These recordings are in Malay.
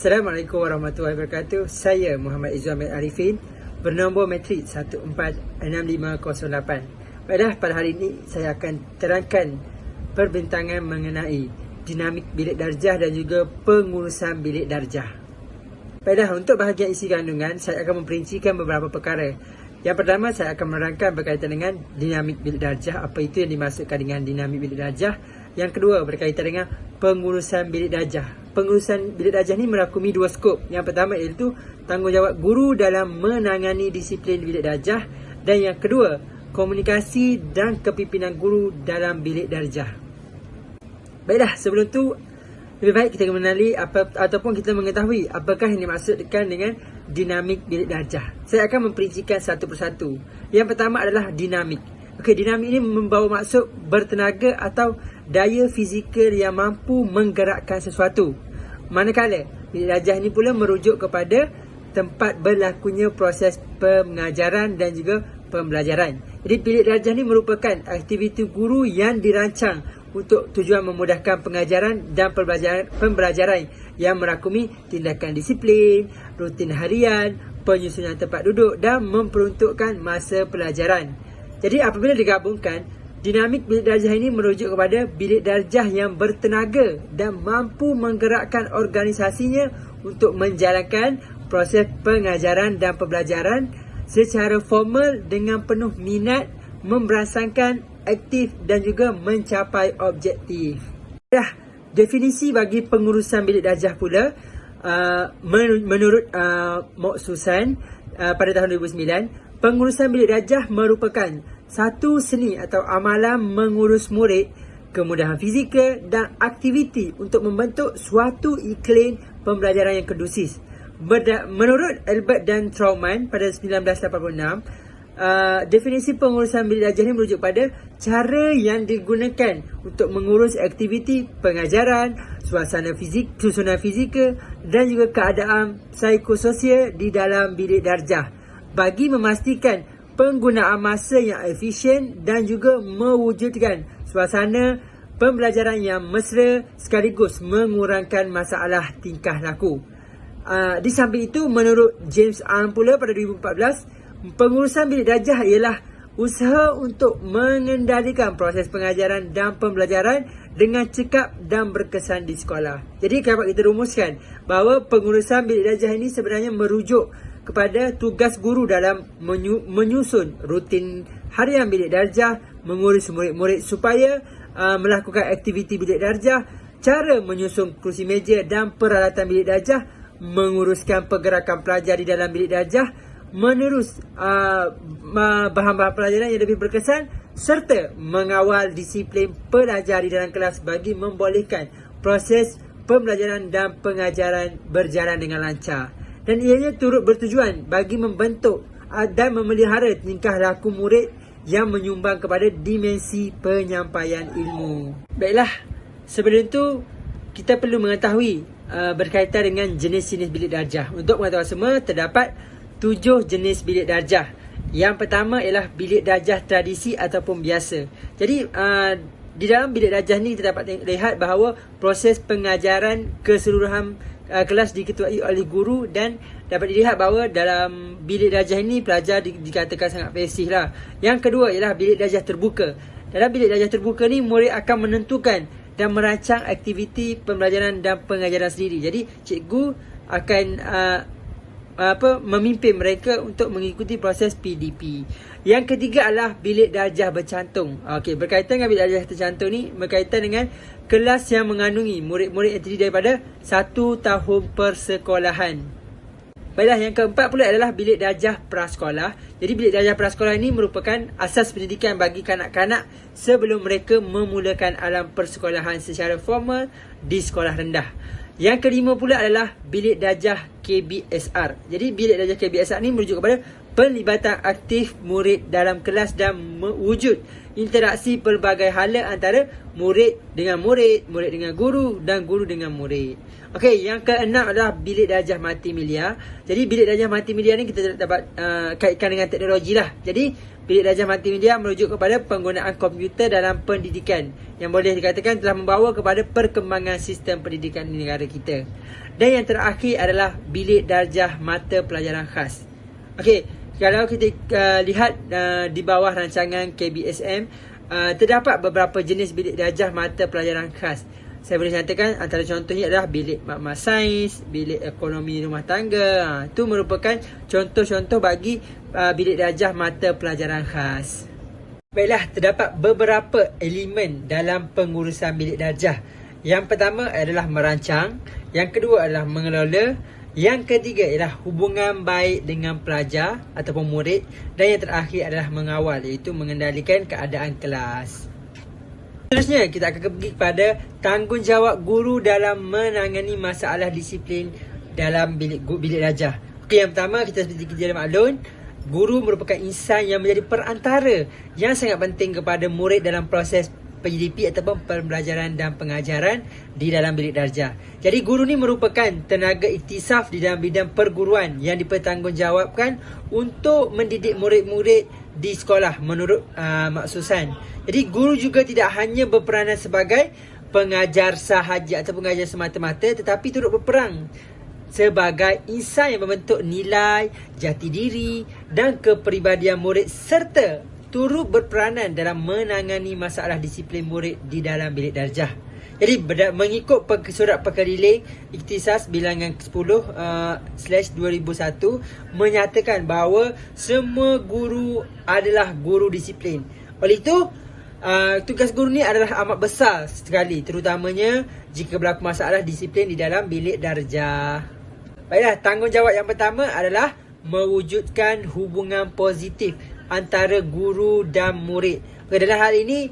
Assalamualaikum warahmatullahi wabarakatuh. Saya Muhammad Izzuan Arifin, bernombor matrik 146508. Baiklah, pada hari ini saya akan terangkan perbincangan mengenai dinamik bilik darjah dan juga pengurusan bilik darjah. Baiklah, untuk bahagian isi kandungan, saya akan memperincikan beberapa perkara. Yang pertama, saya akan menerangkan berkaitan dengan dinamik bilik darjah, apa itu yang dimaksudkan dengan dinamik bilik darjah. Yang kedua, berkaitan dengan pengurusan bilik darjah. Pengurusan bilik darjah ni merakumi dua skop. Yang pertama iaitu tanggungjawab guru dalam menangani disiplin bilik darjah, dan yang kedua, komunikasi dan kepimpinan guru dalam bilik darjah. Baiklah, sebelum tu lebih baik kita mengenali ataupun kita mengetahui apakah yang dimaksudkan dengan dinamik bilik darjah. Saya akan memperincikan satu persatu. Yang pertama adalah dinamik. Okey, dinamik ini membawa maksud bertenaga atau daya fizikal yang mampu menggerakkan sesuatu. Manakala bilik darjah ini pula merujuk kepada tempat berlakunya proses pengajaran dan juga pembelajaran. Jadi bilik darjah ini merupakan aktiviti guru yang dirancang untuk tujuan memudahkan pengajaran dan pembelajaran yang merakumi tindakan disiplin, rutin harian, penyusunan tempat duduk dan memperuntukkan masa pelajaran. Jadi apabila digabungkan, dinamik bilik darjah ini merujuk kepada bilik darjah yang bertenaga dan mampu menggerakkan organisasinya untuk menjalankan proses pengajaran dan pembelajaran secara formal dengan penuh minat, memberasakan aktif dan juga mencapai objektif. Definisi bagi pengurusan bilik darjah pula menurut Mok Susan pada tahun 2009, pengurusan bilik darjah merupakan satu seni atau amalan mengurus murid, kemudahan fizikal dan aktiviti untuk membentuk suatu iklim pembelajaran yang kondusif. Menurut Albert dan Trauman pada 1986, definisi pengurusan bilik darjah ini merujuk pada cara yang digunakan untuk mengurus aktiviti pengajaran, susunan fizikal dan juga keadaan psikososial di dalam bilik darjah bagi memastikan penggunaan masa yang efisien dan juga mewujudkan suasana pembelajaran yang mesra sekaligus mengurangkan masalah tingkah laku. Di samping itu, menurut James Arm pula pada 2014, pengurusan bilik darjah ialah usaha untuk mengendalikan proses pengajaran dan pembelajaran dengan cekap dan berkesan di sekolah. Jadi dapat kita rumuskan bahawa pengurusan bilik darjah ini sebenarnya merujuk kepada tugas guru dalam menyusun rutin harian bilik darjah, mengurus murid-murid supaya melakukan aktiviti bilik darjah, cara menyusun kursi meja dan peralatan bilik darjah, menguruskan pergerakan pelajar di dalam bilik darjah, menerus bahan-bahan pelajaran yang lebih berkesan serta mengawal disiplin pelajar di dalam kelas bagi membolehkan proses pembelajaran dan pengajaran berjalan dengan lancar. Dan ianya turut bertujuan bagi membentuk dan memelihara tingkah laku murid yang menyumbang kepada dimensi penyampaian ilmu. Baiklah, sebelum itu kita perlu mengetahui berkaitan dengan jenis-jenis bilik darjah. Untuk pengetahuan semua, terdapat 7 jenis bilik darjah. Yang pertama ialah bilik darjah tradisi ataupun biasa. Jadi di dalam bilik darjah ni kita dapat lihat bahawa proses pengajaran keseluruhan kelas diketuai oleh guru, dan dapat dilihat bahawa dalam bilik darjah ini pelajar dikatakan sangat fesih lah. Yang kedua ialah bilik darjah terbuka. Dalam bilik darjah terbuka ni, murid akan menentukan dan merancang aktiviti pembelajaran dan pengajaran sendiri. Jadi cikgu akan memimpin mereka untuk mengikuti proses PDP. Yang ketiga adalah bilik darjah bercantum. Okey, berkaitan dengan bilik darjah tercantum ni berkaitan dengan kelas yang mengandungi murid-murid yang terdiri daripada 1 tahun persekolahan. Baiklah, yang keempat pula adalah bilik darjah prasekolah. Jadi bilik darjah prasekolah ini merupakan asas pendidikan bagi kanak-kanak sebelum mereka memulakan alam persekolahan secara formal di sekolah rendah. Yang kelima pula adalah bilik darjah KBSR. Jadi bilik darjah KBSR ni merujuk kepada pelibatan aktif murid dalam kelas dan mewujud interaksi pelbagai hala antara murid dengan murid, murid dengan guru dan guru dengan murid. Okey, yang keenam adalah bilik darjah multimedia. Jadi bilik darjah multimedia ni kita dapat kaitkan dengan teknologi lah. Jadi bilik darjah multimedia merujuk kepada penggunaan komputer dalam pendidikan yang boleh dikatakan telah membawa kepada perkembangan sistem pendidikan di negara kita. Dan yang terakhir adalah bilik darjah mata pelajaran khas. Okey, kalau kita lihat di bawah rancangan KBSM, terdapat beberapa jenis bilik darjah mata pelajaran khas. Saya boleh nyatakan antara contohnya adalah bilik makmal sains, bilik ekonomi rumah tangga. Itu merupakan contoh-contoh bagi bilik darjah mata pelajaran khas. Baiklah, terdapat beberapa elemen dalam pengurusan bilik darjah. Yang pertama adalah merancang, yang kedua adalah mengelola, yang ketiga ialah hubungan baik dengan pelajar ataupun murid, dan yang terakhir adalah mengawal, iaitu mengendalikan keadaan kelas. Seterusnya, kita akan pergi kepada tanggungjawab guru dalam menangani masalah disiplin dalam bilik darjah. Okey, yang pertama, kita seperti kita maklum, guru merupakan insan yang menjadi perantara yang sangat penting kepada murid dalam proses PDP ataupun pembelajaran dan pengajaran di dalam bilik darjah. Jadi guru ni merupakan tenaga iktisaf di dalam bidang perguruan yang dipertanggungjawabkan untuk mendidik murid-murid di sekolah menurut maksusan. Jadi guru juga tidak hanya berperanan sebagai pengajar sahaja atau pengajar semata-mata, tetapi turut berperang sebagai insan yang membentuk nilai, jati diri dan kepribadian murid serta turut berperanan dalam menangani masalah disiplin murid di dalam bilik darjah. Jadi mengikut surat pekeliling Ikhtisas bilangan 10/2001 menyatakan bahawa semua guru adalah guru disiplin. Oleh itu, tugas guru ni adalah amat besar sekali, terutamanya jika berlaku masalah disiplin di dalam bilik darjah. Baiklah, tanggungjawab yang pertama adalah mewujudkan hubungan positif antara guru dan murid. Dalam hal ini,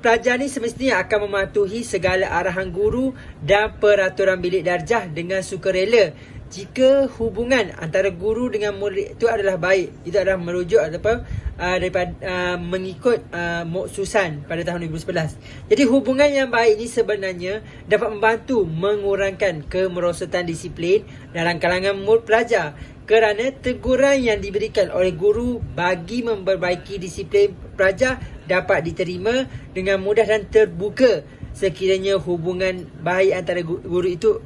pelajar ni semestinya akan mematuhi segala arahan guru dan peraturan bilik darjah dengan sukarela. Jika hubungan antara guru dengan murid itu adalah baik, itu adalah merujuk ataupun daripada mengikut maksusan pada tahun 2011. Jadi hubungan yang baik ini sebenarnya dapat membantu mengurangkan kemerosotan disiplin dalam kalangan pelajar, kerana teguran yang diberikan oleh guru bagi memperbaiki disiplin pelajar dapat diterima dengan mudah dan terbuka sekiranya hubungan baik antara guru itu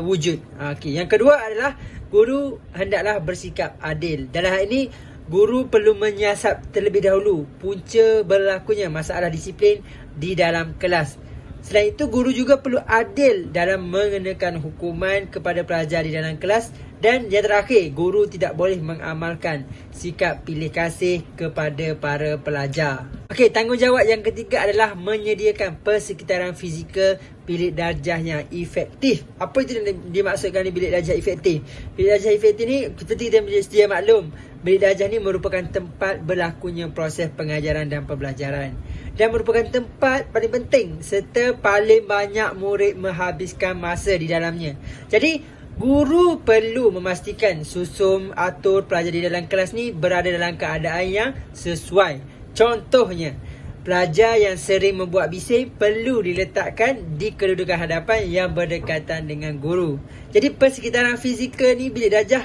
wujud. Okey, yang kedua adalah guru hendaklah bersikap adil. Dalam hal ini, guru perlu menyiasat terlebih dahulu punca berlakunya masalah disiplin di dalam kelas. Selain itu, guru juga perlu adil dalam mengenakan hukuman kepada pelajar di dalam kelas. Dan yang terakhir, guru tidak boleh mengamalkan sikap pilih kasih kepada para pelajar. Okey, tanggungjawab yang ketiga adalah menyediakan persekitaran fizikal bilik darjah yang efektif. Apa itu yang dimaksudkan di bilik darjah efektif? Bilik darjah efektif ni, seperti kita sedia maklum, bilik darjah ni merupakan tempat berlakunya proses pengajaran dan pembelajaran, dan merupakan tempat paling penting serta paling banyak murid menghabiskan masa di dalamnya. Jadi guru perlu memastikan susun atur pelajar di dalam kelas ni berada dalam keadaan yang sesuai. Contohnya, pelajar yang sering membuat bising perlu diletakkan di kedudukan hadapan yang berdekatan dengan guru. Jadi persekitaran fizikal ni bilik darjah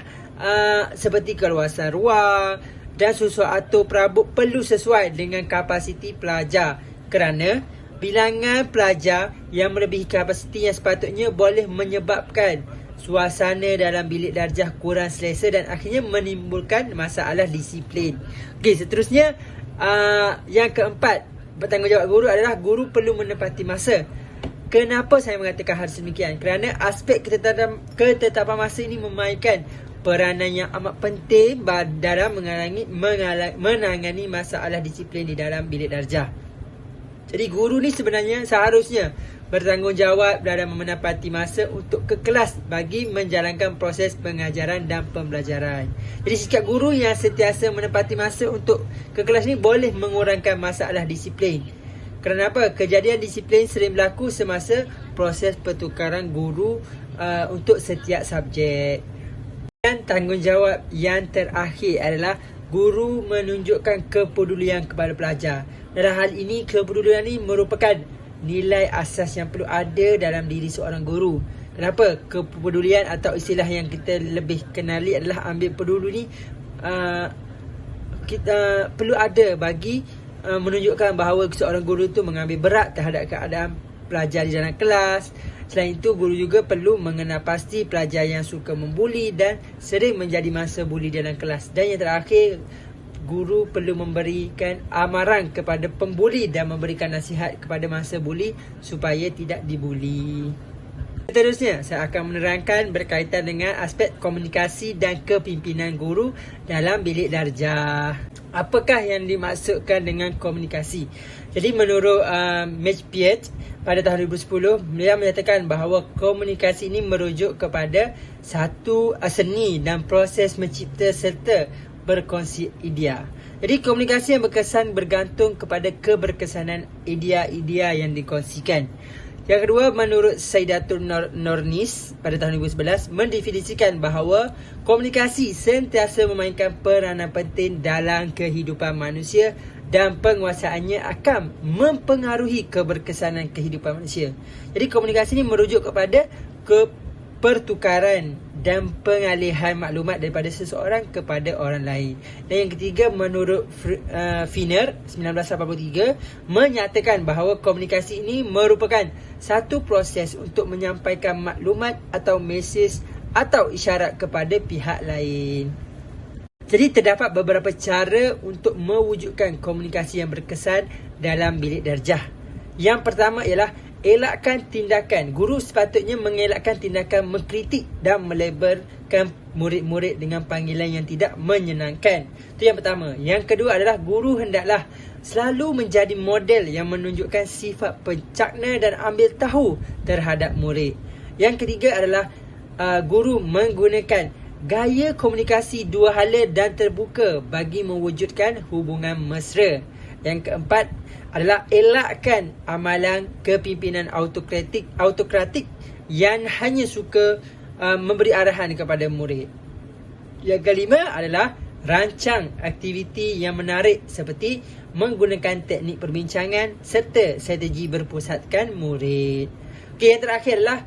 seperti keluasan ruang dan susun atur perabot perlu sesuai dengan kapasiti pelajar, kerana bilangan pelajar yang melebihi kapasiti yang sepatutnya boleh menyebabkan suasana dalam bilik darjah kurang selesa dan akhirnya menimbulkan masalah disiplin. Okey, seterusnya yang keempat, bertanggungjawab guru adalah guru perlu menepati masa. Kenapa saya mengatakan hal sedemikian? Kerana aspek ketetapan masa ini memainkan peranan yang amat penting dalam menangani masalah disiplin di dalam bilik darjah. Jadi guru ni sebenarnya seharusnya bertanggungjawab dalam menepati masa untuk ke kelas bagi menjalankan proses pengajaran dan pembelajaran. Jadi sikap guru yang sentiasa menepati masa untuk ke kelas ni boleh mengurangkan masalah disiplin. Kerana apa? Kejadian disiplin sering berlaku semasa proses pertukaran guru untuk setiap subjek. Dan tanggungjawab yang terakhir adalah guru menunjukkan kepedulian kepada pelajar. Dalam hal ini, kepedulian ini merupakan nilai asas yang perlu ada dalam diri seorang guru. Kenapa? Kepedulian atau istilah yang kita lebih kenali adalah ambil peduli ni kita perlu ada bagi menunjukkan bahawa seorang guru itu mengambil berat terhadap keadaan pelajar di dalam kelas Selain itu, guru juga perlu mengenal pasti pelajar yang suka membuli dan sering menjadi mangsa buli dalam kelas. Dan yang terakhir, guru perlu memberikan amaran kepada pembuli dan memberikan nasihat kepada mangsa buli supaya tidak dibuli. Seterusnya, saya akan menerangkan berkaitan dengan aspek komunikasi dan kepimpinan guru dalam bilik darjah. Apakah yang dimaksudkan dengan komunikasi? Jadi menurut Mitch Piaget pada tahun 2010, beliau menyatakan bahawa komunikasi ini merujuk kepada satu seni dan proses mencipta serta berkongsi idea. Jadi komunikasi yang berkesan bergantung kepada keberkesanan idea-idea yang dikongsikan. Yang kedua, menurut Saidatul Nurnis pada tahun 2011 mendefinisikan bahawa komunikasi sentiasa memainkan peranan penting dalam kehidupan manusia dan penguasaannya akan mempengaruhi keberkesanan kehidupan manusia. Jadi komunikasi ini merujuk kepada pertukaran dan pengalihan maklumat daripada seseorang kepada orang lain. Dan yang ketiga, menurut Finner 1983 menyatakan bahawa komunikasi ini merupakan satu proses untuk menyampaikan maklumat atau mesej atau isyarat kepada pihak lain. Jadi terdapat beberapa cara untuk mewujudkan komunikasi yang berkesan dalam bilik darjah. Yang pertama ialah elakkan tindakan. Guru sepatutnya mengelakkan tindakan mengkritik dan melabelkan murid-murid dengan panggilan yang tidak menyenangkan. Itu yang pertama. Yang kedua adalah guru hendaklah selalu menjadi model yang menunjukkan sifat pencakna dan ambil tahu terhadap murid. Yang ketiga adalah guru menggunakan gaya komunikasi dua hala dan terbuka bagi mewujudkan hubungan mesra. Yang keempat adalah elakkan amalan kepimpinan autokratik yang hanya suka memberi arahan kepada murid. Yang kelima adalah rancang aktiviti yang menarik seperti menggunakan teknik perbincangan serta strategi berpusatkan murid. Okey, yang terakhir adalah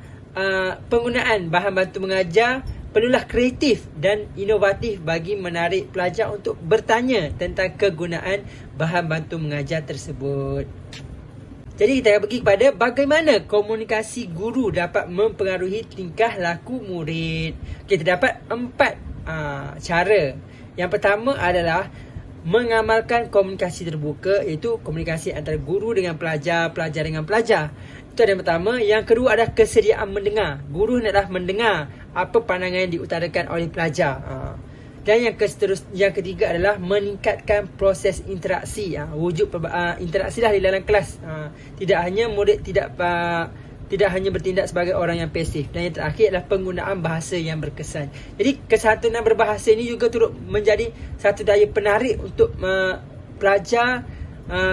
penggunaan bahan bantu mengajar perlulah kreatif dan inovatif bagi menarik pelajar untuk bertanya tentang kegunaan bahan bantu mengajar tersebut. Jadi kita akan pergi kepada bagaimana komunikasi guru dapat mempengaruhi tingkah laku murid. Kita dapat 4 cara. Yang pertama adalah mengamalkan komunikasi terbuka, iaitu komunikasi antara guru dengan pelajar, pelajar dengan pelajar. Itu yang pertama. Yang kedua adalah kesediaan mendengar. Guru hendaklah mendengar apa pandangan yang diutarakan oleh pelajar. Dan yang ketiga adalah meningkatkan proses interaksi. Wujud interaksi lah di dalam kelas. Tidak hanya murid tidak hanya bertindak sebagai orang yang pasif. Dan yang terakhir adalah penggunaan bahasa yang berkesan. Jadi kesantunan berbahasa ini juga turut menjadi satu daya penarik untuk pelajar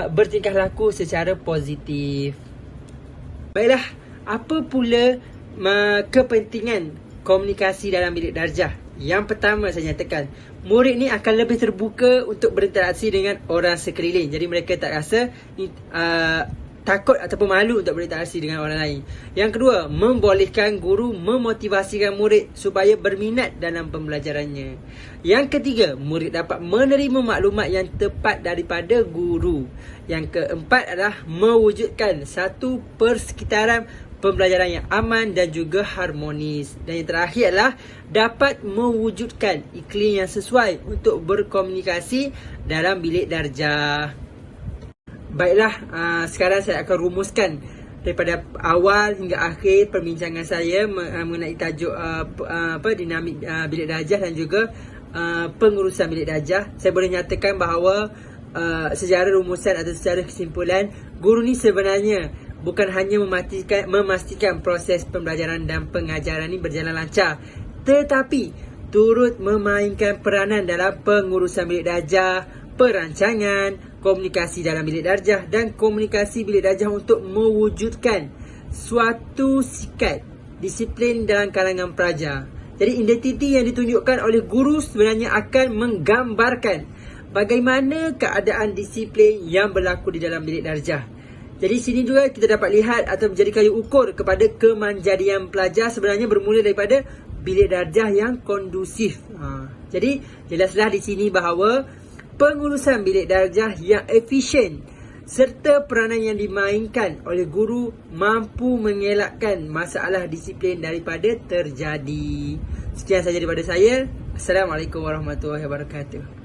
bertingkah laku secara positif. Baiklah, apa pula kepentingan komunikasi dalam bilik darjah? Yang pertama saya nyatakan, murid ni akan lebih terbuka untuk berinteraksi dengan orang sekeliling. Jadi mereka tak rasa takut ataupun malu untuk berinteraksi dengan orang lain. Yang kedua, membolehkan guru memotivasikan murid supaya berminat dalam pembelajarannya. Yang ketiga, murid dapat menerima maklumat yang tepat daripada guru. Yang keempat adalah mewujudkan satu persekitaran pembelajaran yang aman dan juga harmonis. Dan yang terakhir adalah dapat mewujudkan iklim yang sesuai untuk berkomunikasi dalam bilik darjah. Baiklah, sekarang saya akan rumuskan daripada awal hingga akhir perbincangan saya mengenai tajuk dinamik bilik darjah dan juga pengurusan bilik darjah. Saya boleh nyatakan bahawa secara rumusan atau secara kesimpulan, guru ni sebenarnya bukan hanya memastikan proses pembelajaran dan pengajaran ini berjalan lancar, tetapi turut memainkan peranan dalam pengurusan bilik darjah, perancangan, komunikasi dalam bilik darjah dan komunikasi bilik darjah untuk mewujudkan suatu sikap disiplin dalam kalangan pelajar. Jadi identiti yang ditunjukkan oleh guru sebenarnya akan menggambarkan bagaimana keadaan disiplin yang berlaku di dalam bilik darjah. Jadi sini juga kita dapat lihat atau menjadi kayu ukur kepada kemanjadian pelajar sebenarnya bermula daripada bilik darjah yang kondusif. Jadi jelaslah di sini bahawa pengurusan bilik darjah yang efisien serta peranan yang dimainkan oleh guru mampu mengelakkan masalah disiplin daripada terjadi. Sekian saja daripada saya. Assalamualaikum warahmatullahi wabarakatuh.